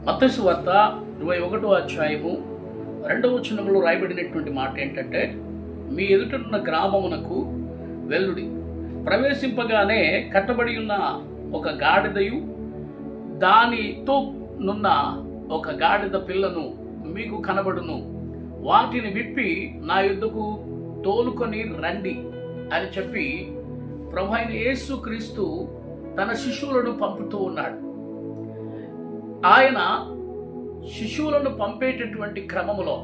మత్తయి సువార్త 21వ అధ్యాయము 2వ వచనంలో రాయబడినటువంటి మాట ఏంటంటే, మీ ఎదుటనున్న గ్రామమునకు వెల్లుడి, ప్రవేశింపగానే కట్టబడి ఉన్న ఒక గాడిదయు దానితో నున్న ఒక గాడిద పిల్లను మీకు కనబడును, వాటిని విప్పి నా యుద్ధకు తోలుకొని రండి అని చెప్పి ప్రభు అయిన యేసు క్రీస్తు తన శిష్యులను పంపుతూ ఉన్నాడు. ఆయన శిశువులను పంపేటటువంటి క్రమములో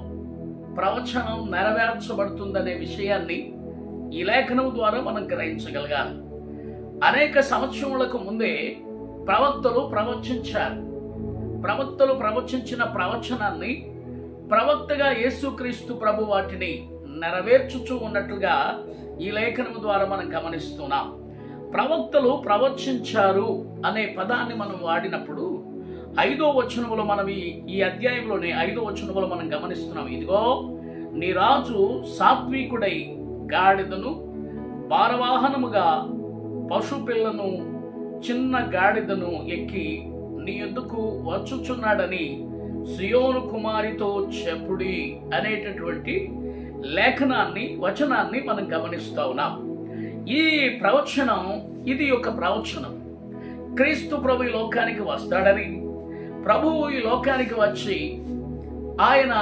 ప్రవచనం నెరవేర్చబడుతుందనే విషయాన్ని ఈ లేఖనం ద్వారా మనం గ్రహించగలగాలి. అనేక సంవత్సరములకు ముందే ప్రవక్తలు ప్రవచించారు. ప్రవక్తలు ప్రవచించిన ప్రవచనాన్ని ప్రవక్తగా యేసుక్రీస్తు ప్రభు వాటిని నెరవేర్చుచూ ఉన్నట్లుగా ఈ లేఖనం ద్వారా మనం గమనిస్తున్నాం. ప్రవక్తలు ప్రవచించారు అనే పదాన్ని మనం వాడినప్పుడు 5వ వచనములో మనం ఈ అధ్యాయంలోనే 5వ వచనములో మనం గమనిస్తున్నాం. ఇదిగో నీ రాజు సాత్వికుడై గాడిదను భారవాహనముగా పశుపిల్లను చిన్న గాడిదను ఎక్కి నీ యొద్దకు వచ్చుచున్నాడని సియోను కుమారితో చెప్పుడి అనేటటువంటి వచనాన్ని మనం గమనిస్తూ ఉన్నాం. ఈ ప్రవచనం, ఇది ఒక ప్రవచనం. క్రీస్తు ప్రభు ఈ లోకానికి వస్తాడని, ప్రభువు ఈ లోకానికి వచ్చి ఆయన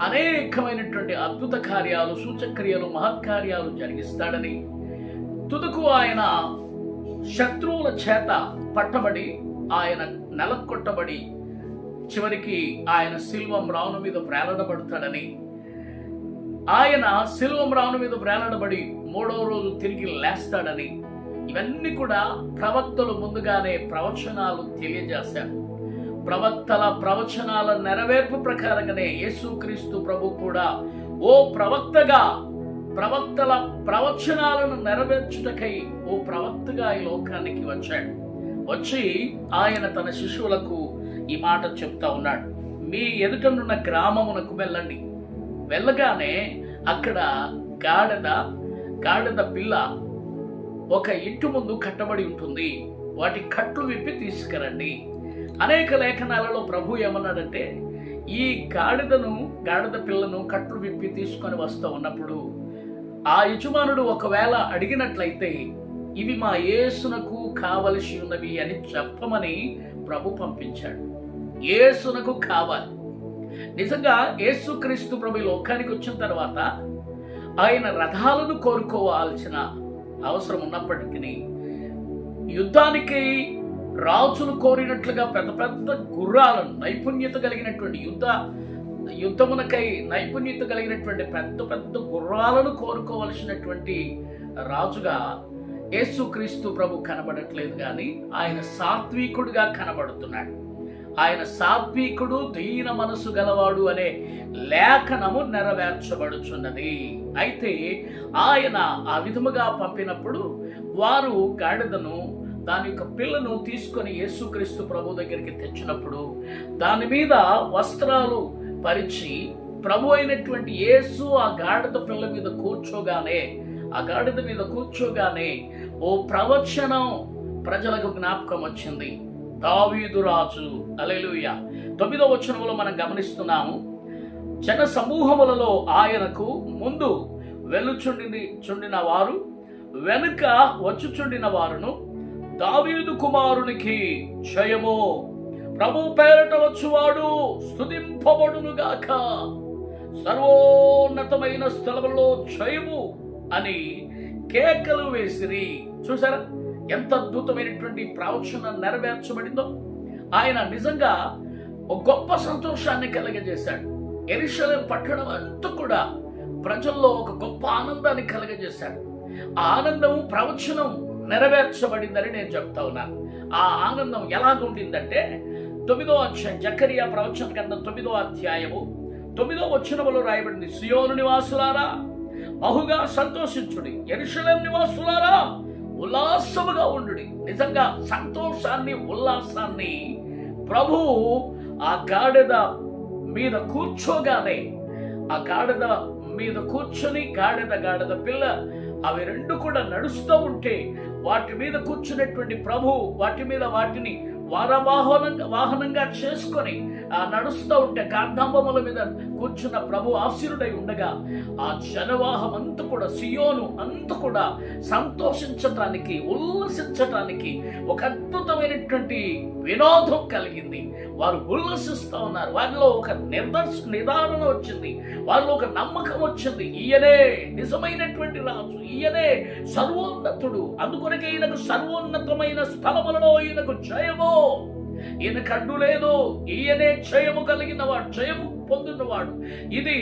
అనేకమైనటువంటి అద్భుత కార్యాలు, సూచక్రియలు, మహత్కార్యాలు జరిగిస్తాడని, తుదకు ఆయన శత్రువుల చేత పట్టబడి ఆయన నెలకొట్టబడి చివరికి ఆయన సిలువ మ్రాను మీద ప్రేలాడబడతాడని, ఆయన సిలువ మ్రాను మీద ప్రేలాడబడి 3వ రోజు తిరిగి లేస్తాడని, ఇవన్నీ కూడా ప్రవక్తలు ముందుగానే ప్రవచనాలు తెలియజేశారు. ప్రవక్తల ప్రవచనాల నెరవేర్పు ప్రకారంగానే యేసుక్రీస్తు ప్రభు కూడా ఓ ప్రవక్తగా ప్రవక్తల ప్రవచనాలను నెరవేర్చుటకై ఓ ప్రవక్తగా ఈ లోకానికి వచ్చాడు. వచ్చి ఆయన తన శిష్యులకు ఈ మాట చెప్తా ఉన్నాడు. మీ ఎదుటనున్న గ్రామమునకు వెళ్ళండి. వెళ్ళగానే అక్కడ గాడిద పిల్ల ఒక ఇంటి ముందు కట్టబడి ఉంటుంది, వాటి కట్లు విప్పి తీసుకురండి. అనేక లేఖనాలలో ప్రభు ఏమన్నాడంటే, ఈ గాడిద పిల్లను కట్లు విప్పి తీసుకొని వస్తూ ఉన్నప్పుడు ఆ యజమానుడు ఒకవేళ అడిగినట్లయితే ఇవి మా యేసునకు కావలసి ఉన్నవి అని చెప్పమని ప్రభు పంపించాడు. యేసునకు కావాలి. నిజంగా యేసుక్రీస్తు ప్రభు లోకానికి వచ్చిన తర్వాత ఆయన రథాలను కోరుకోవాల్సిన అవసరం ఉన్నప్పటికీ యుద్ధానికి రాజులు కోరినట్లుగా పెద్ద పెద్ద గుర్రాలను, నైపుణ్యత కలిగినటువంటి యుద్ధమునకై నైపుణ్యత కలిగినటువంటి పెద్ద పెద్ద గుర్రాలను కోరుకోవలసినటువంటి రాజుగా యేసుక్రీస్తు ప్రభు కనబడట్లేదు, కానీ ఆయన సాత్వికుడిగా కనబడుతున్నాడు. ఆయన సాత్వికుడు, దీన మనసు గలవాడు అనే లేఖనము నెరవేర్చబడుచున్నది. అయితే ఆయన ఆ విధముగా పంపినప్పుడు వారు గాడిదను, దాని యొక్క పిల్లను తీసుకొని యేసుక్రీస్తు ప్రభు దగ్గరికి తెచ్చినప్పుడు దాని మీద వస్త్రాలు పరిచి ప్రభు అయినటువంటి యేసు ఆ గాడిద పిల్ల మీద కూర్చోగానే ఓ ప్రవచనం ప్రజలకు జ్ఞాపకం వచ్చింది. దావీదు రాజు, హల్లెలూయా. 9వ వచనంలో మనం గమనిస్తున్నాము, జన సమూహములలో ఆయనకు ముందు వెళ్ళుచుండిన వారు వెనుక వచ్చుచుండిన వారును, దావీదు కుమారునికి జయము, ప్రభు పేరట వచ్చువాడు స్తుతింపబడునుగాక, సర్వోన్నతమైన స్థలములో జయము అని కేకలు వేసిరి. చూసారా ఎంత అద్భుతమైనటువంటి ప్రవచనం నెరవేర్చబడిందో. ఆయన నిజంగా ఒక గొప్ప సంతోషాన్ని కలగజేశాడు. యెరూషలేము పట్టణం అంతా కూడా ప్రజల్లో ఒక గొప్ప ఆనందాన్ని కలగజేశాడు. ఆ ఆనందము ప్రవచనం నెరవేర్చబడిందని నేను చెప్తా ఉన్నాను. ఆ ఆనందం ఎలాగుండిందంటే 9వ అధ్యాయం, జకరియా ప్రవచన గ్రంథం 9వ అధ్యాయము 9వ వచనములో రాయబడింది, సియోను నివాసులారా బహుగా సంతోషించుడి, యెరూషలేము నివాసులారా ఉల్లాసముగా ఉండుడి. నిజంగా సంతోషాన్ని, ఉల్లాసాన్ని ప్రభువు ఆ గాడిద మీద కూర్చోగానే, ఆ గాడిద మీద కూర్చొని గాడిద పిల్ల అవి రెండు కూడా నడుస్తూ ఉంటే వాటి మీద కూర్చున్నటువంటి ప్రభు వాటిని వాహనంగా చేసుకొని నడుస్తూ ఉంటే గాంధాంబముల మీద కూర్చున్న ప్రభు ఆశీనుడై ఉండగా ఆ జనవాహం అంతా కూడా, సియోను అంతా కూడా సంతోషించటానికి, ఉల్లసించటానికి ఒక అద్భుతమైనటువంటి వినోదం కలిగింది. వారు ఉల్లసిస్తూ ఉన్నారు. వారిలో ఒక నిర్ధారణ వచ్చింది, వారిలో ఒక నమ్మకం వచ్చింది. ఈయనే నిజమైనటువంటి రాజు, ఈయనే సర్వోన్నతుడు, అందుకొరకే ఈయనకు సర్వోన్నతమైన స్థలములలో ఈయనకు జయము, ఈయనకు అడ్డు లేదు. ఈయనే జయము కలిగిన వాడు, జయము పొందినవాడు. ఇది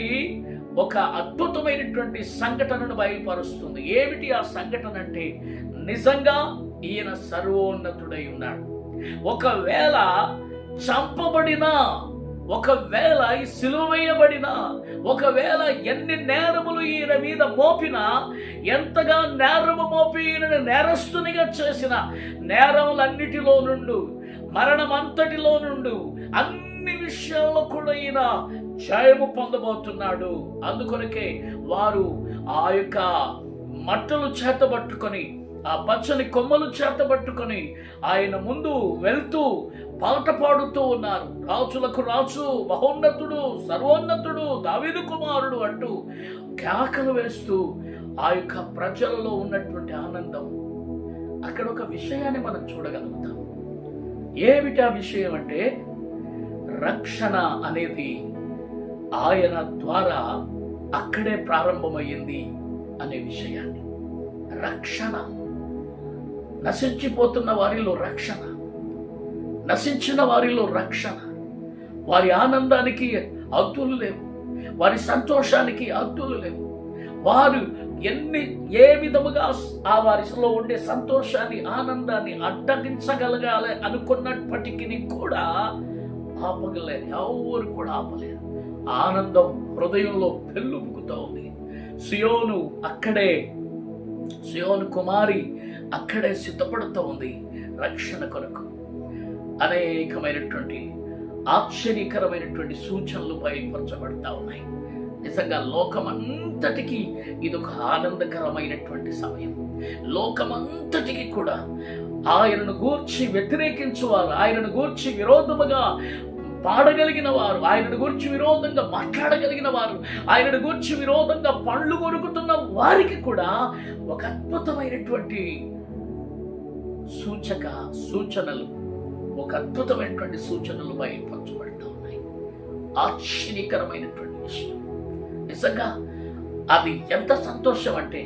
ఒక అద్భుతమైనటువంటి సంఘటనను బయలుపరుస్తుంది. ఏమిటి ఆ సంఘటన అంటే, నిజంగా ఈయన సర్వోన్నతుడై ఉన్నాడు. ఒకవేళ చంపబడినా, ఒకవేళ సిలువ వేయబడినా, ఒకవేళ ఎన్ని నేరములు ఈయన మీద మోపినా, ఎంతగా నేరము మోపి ఈయనను నేరస్తునిగా చేసిన నేరములన్నిటిలో నుండి, మరణం అంతటిలో నుండి, అన్ని విషయాల్లో కూడా ఈయన జయము పొందబోతున్నాడు. అందుకొరకే వారు ఆ యొక్క మట్టలు చేతబట్టుకొని, ఆ పచ్చని కొమ్మలు చేతబట్టుకొని ఆయన ముందు వెళ్తూ పాట పాడుతూ ఉన్నారు. రాజులకు రాజు, మహోన్నతుడు, సర్వోన్నతుడు, దావీదు కుమారుడు అంటూ కేకలు వేస్తూ ఆ యొక్క ప్రజలలో ఉన్నటువంటి ఆనందం. అక్కడ ఒక విషయాన్ని మనం చూడగలుగుతాం. ఏమిటి ఆ విషయం అంటే, రక్షణ అనేది ఆయన ద్వారా అక్కడే ప్రారంభమయ్యింది అనే విషయాన్ని. రక్షణ, నశించిపోతున్న వారిలో రక్షణ, నశించిన వారిలో రక్షణ. వారి ఆనందానికి హద్దులు లేవు, వారి సంతోషానికి హద్దులు లేవు. వారు ఏ విధముగా ఆ వారిలో ఉండే సంతోషాన్ని, ఆనందాన్ని అడ్డగించగలగాలి అనుకున్నప్పటికీ కూడా ఆపగలేరు, ఎవరు కూడా ఆపలేరు. ఆనందం హృదయంలో పెళ్ళుపుకుతూ ఉంది. సియోను అక్కడే, సియోను కుమారి అక్కడే సిద్ధపడుతూ ఉంది రక్షణ కొరకు. అనేకమైనటువంటి ఆశ్చర్యకరమైనటువంటి సూచనలు బయలుపరచబడతా ఉన్నాయి. నిజంగా లోకమంతటికి ఇది ఒక ఆనందకరమైనటువంటి సమయం. లోకమంతటికి కూడా ఆయనను గూర్చి వ్యతిరేకించువారు, ఆయనను గూర్చి విరోధముగా పాడగలిగిన వారు, ఆయనను గూర్చి విరోధంగా మాట్లాడగలిగిన వారు, ఆయనను గూర్చి విరోధంగా పండ్లు కొరుకుతున్న వారికి కూడా ఒక అద్భుతమైనటువంటి సూచనలు, ఒక అద్భుతమైనటువంటి సూచనలు బయలుపరచబడతా ఉన్నాయి. ఆశ్చర్యకరమైనటువంటి విషయం. నిజంగా అది ఎంత సంతోషం అంటే,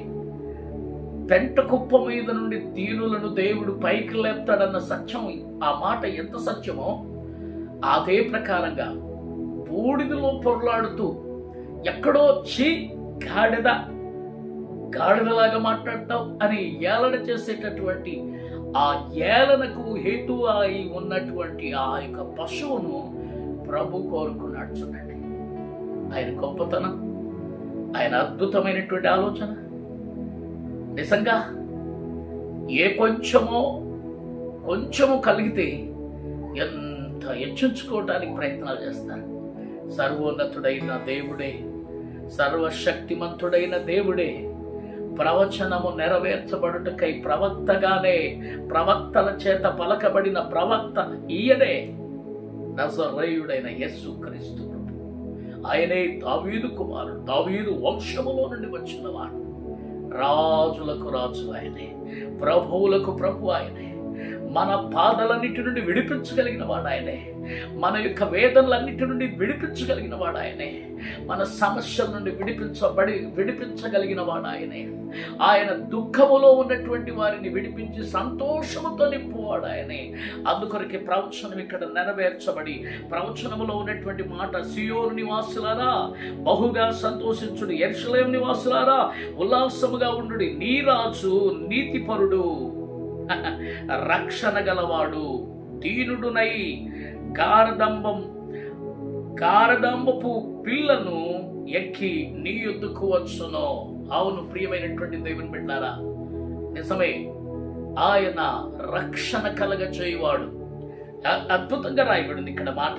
పెంట కుప్ప మీద నుండి దీనులను దేవుడు పైకి లేపుతాడన్న సత్యం, ఆ మాట ఎంత సత్యమో అదే ప్రకారంగా బూడిదలో పొరలాడుతూ ఎక్కడో గాడిదలాగా మాట్లాడతావు అని ఏలన చేసేటటువంటి ఆ ఏలనకు హేతు అయి ఉన్నటువంటి ఆ యొక్క పశువును ప్రభు కోరుకున్నాడు. చూడండి ఆయన గొప్పతనం, ఆయన అద్భుతమైనటువంటి ఆలోచన. నిజంగా ఏ కొంచెము కలిగితే ఎంత హెచ్చించుకోవటానికి ప్రయత్నాలు చేస్తారు. సర్వోన్నతుడైన దేవుడే, సర్వశక్తిమంతుడైన దేవుడే ప్రవచనము నెరవేర్చబడుటకై ప్రవక్తల చేత పలకబడిన ప్రవక్త ఈయనే, నజరేయుడైన యేసుక్రీస్తు ప్రభు. ఆయనే దావీదు కుమారుడు, దావీదు వంశములో నుండి వచ్చినవాడు. రాజులకు రాజు ఆయనే, ప్రభువులకు ప్రభు ఆయనే. మన బాధలన్నిటి నుండి విడిపించగలిగిన వాడు ఆయనే, మన యొక్క వేదనలన్నిటి నుండి విడిపించగలిగిన వాడు ఆయనే, మన సమస్యల నుండి విడిపించగలిగిన వాడు ఆయనే. ఆయన దుఃఖములో ఉన్నటువంటి వారిని విడిపించి సంతోషముతో నింపువాడు ఆయనే. అందుకొరకే ప్రవచనం ఇక్కడ నెరవేర్చబడి, ప్రవచనములో ఉన్నటువంటి మాట, సియోను నివాసులారా బహుగా సంతోషించుడు, యెరూషలేము నివాసులారా ఉల్లాసముగా ఉండుడి, నీ రాజు నీతిపరుడు, రక్షణ గలవాడు, దీనుడునై గారదంబపు పిల్లను ఎక్కి నీ యొద్దకు వచ్చును. అవును ప్రియమైనటువంటి దేవుని బిడ్డలారా, నిజమే, ఆయన రక్షణ కలగ చేయువాడు. అద్భుతంగా రాయబడింది ఇక్కడ మాట,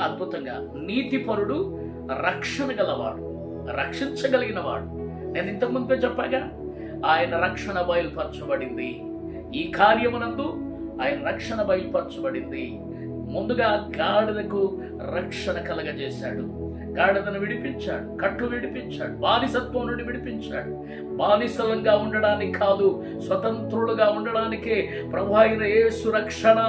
అద్భుతంగా నీతిపరుడు, రక్షణ గలవాడు, రక్షించగలిగిన వాడు. నేను ఇంతకు ముందే చెప్పాగా, ఆయన రక్షణ బయలుపరచబడింది. ఈ కార్యమునందు ఆయన రక్షణ బయలుపరచబడింది. ముందుగా గాడిదకు రక్షణ కలగజేశాడు, గాడిదను విడిపించాడు, కట్లు విడిపించాడు, బానిసత్వం నుండి విడిపించాడు. బానిసలంగా ఉండడానికి కాదు, స్వతంత్రులుగా ఉండడానికే ప్రభు అయిన యేసు రక్షణ.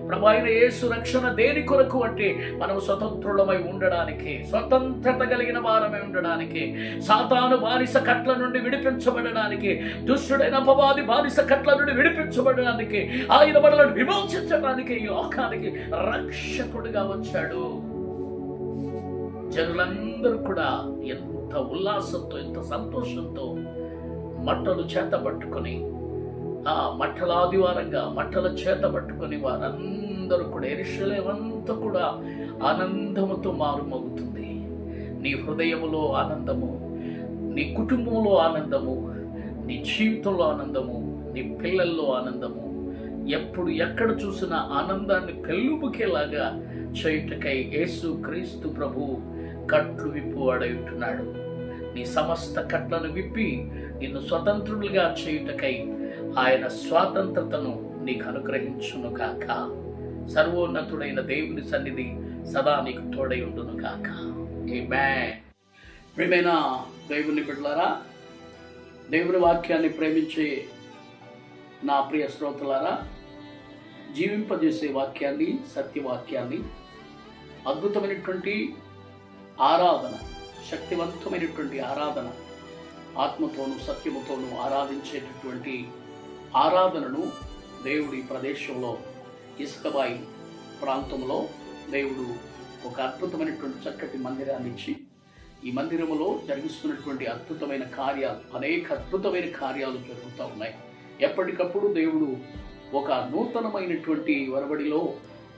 ప్రభు అయిన యేసు రక్షణ దేని కొరకు అంటే మనం స్వతంత్రులమై ఉండడానికి, స్వతంత్రత కలిగిన వారమై ఉండడానికి, సాతాను బానిస కట్ల నుండి విడిపించబడడానికి, దుష్టుడైన అపవాది బానిస కట్ల నుండి విడిపించబడడానికి, ఆయన మనలను విమోచించడానికి ఈ లోకానికి రక్షకుడిగా వచ్చాడు. జనులందరూ కూడా ఎంత ఉల్లాసంతో, ఎంత సంతోషంతో మట్టలు చేత పట్టుకొని, ఆ మట్టల ఆదివారంగా మట్టల చేత పట్టుకొని వారందరూ కూడా, యెరూషలేము అంతా కూడా ఆనందముతో మారుమోగుతుంది. నీ హృదయములో ఆనందము, నీ కుటుంబంలో ఆనందము, నీ జీవితంలో ఆనందము, నీ పిల్లల్లో ఆనందము, ఎప్పుడు ఎక్కడ చూసినా ఆనందాన్ని పెళ్ళుబుకేలాగా చేయుటకై యేసు క్రీస్తు ప్రభు కట్లు విప్పువాడై ఉంటున్నాడు. నీ సమస్త కట్లను విప్పి నిన్ను స్వతంత్రులుగా చేయుటకై ఆయన స్వాతంత్రతను నీకు అనుగ్రహించును కాక. సర్వోన్నతుడైన దేవుని సన్నిధి సదా నీకు తోడై ఉండును కాక. ఆమేన్. ప్రియమైన దేవుని బిడ్డలారా, దేవుని వాక్యాన్ని ప్రేమించే నా ప్రియ శ్రోతలారా, జీవింపజేసే వాక్యాన్ని, సత్యవాక్యాన్ని, అద్భుతమైనటువంటి ఆరాధన, శక్తివంతమైనటువంటి ఆరాధన, ఆత్మతోనూ సత్యముతోనూ ఆరాధించేటటువంటి ఆరాధనను దేవుడి ప్రదేశంలో, ఇసుకబాయి ప్రాంతంలో దేవుడు ఒక అద్భుతమైనటువంటి చక్కటి మందిరాన్ని ఇచ్చి, ఈ మందిరములో జరిగిస్తున్నటువంటి అద్భుతమైన కార్యాలు, అనేక అద్భుతమైన కార్యాలు జరుగుతూ ఉన్నాయి. ఎప్పటికప్పుడు దేవుడు ఒక నూతనమైనటువంటి ఒరబడిలో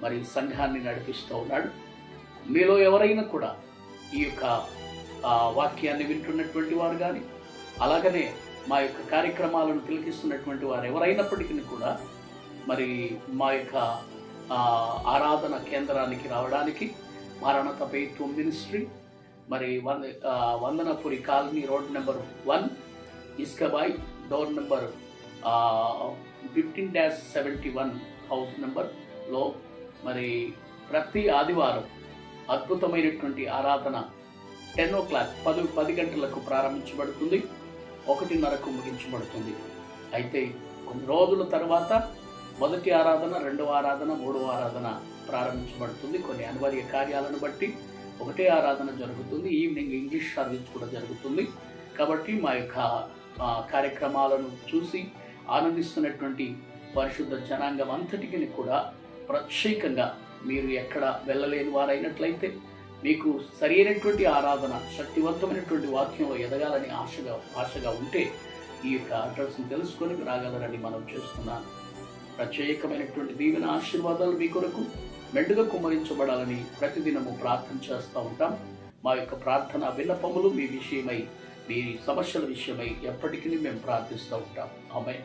మరి సంఘాన్ని నడిపిస్తూ ఉన్నాడు. మీలో ఎవరైనా కూడా ఈ యొక్క వాక్యాన్ని వింటున్నటువంటి వారు కానీ, అలాగనే మా యొక్క కార్యక్రమాలను తిలకిస్తున్నటువంటి వారు ఎవరైనప్పటికీ కూడా మరి మా యొక్క ఆరాధన కేంద్రానికి రావడానికి మారణత పేత్వం మినిస్ట్రీ, మరి వందనపురి కాలనీ, రోడ్ నెంబర్ 1, ఇస్కబాయ్, డోర్ నెంబర్ 15-71 హౌస్ నెంబర్లో మరి ప్రతి ఆదివారం అద్భుతమైనటువంటి ఆరాధన 10 o'clock 10 గంటలకు ప్రారంభించబడుతుంది, 1:30కు ముగించబడుతుంది. అయితే కొన్ని రోజుల తర్వాత మొదటి ఆరాధన, రెండవ ఆరాధన, మూడవ ఆరాధన ప్రారంభించబడుతుంది. కొన్ని అనివార్య కార్యాలను బట్టి ఒకటే ఆరాధన జరుగుతుంది. ఈవినింగ్ ఇంగ్లీష్ సర్వీస్ కూడా జరుగుతుంది. కాబట్టి మా యొక్క కార్యక్రమాలను చూసి ఆనందిస్తున్నటువంటి పరిశుద్ధ జనాంగం అంతటికి కూడా ప్రత్యేకంగా మీరు ఎక్కడ వెళ్ళలేని వారైనట్లయితే, మీకు సరైనటువంటి ఆరాధన, శక్తివంతమైనటువంటి వాక్యంలో ఎదగాలని ఆశగా ఉంటే ఈ యొక్క అడ్రస్ని తెలుసుకొని రాగలరని మనం చేస్తున్నాను. ప్రత్యేకమైనటువంటి దీవెన ఆశీర్వాదాలు మీ కొరకు మెండుగా కుమ్మరించబడాలని ప్రతిదినము ప్రార్థన చేస్తూ ఉంటాం. మా యొక్క ప్రార్థన విన్నపములు మీ విషయమై, మీ సమస్యల విషయమై ఎప్పటికీ మేము ప్రార్థిస్తూ ఉంటాం. ఆమేన్.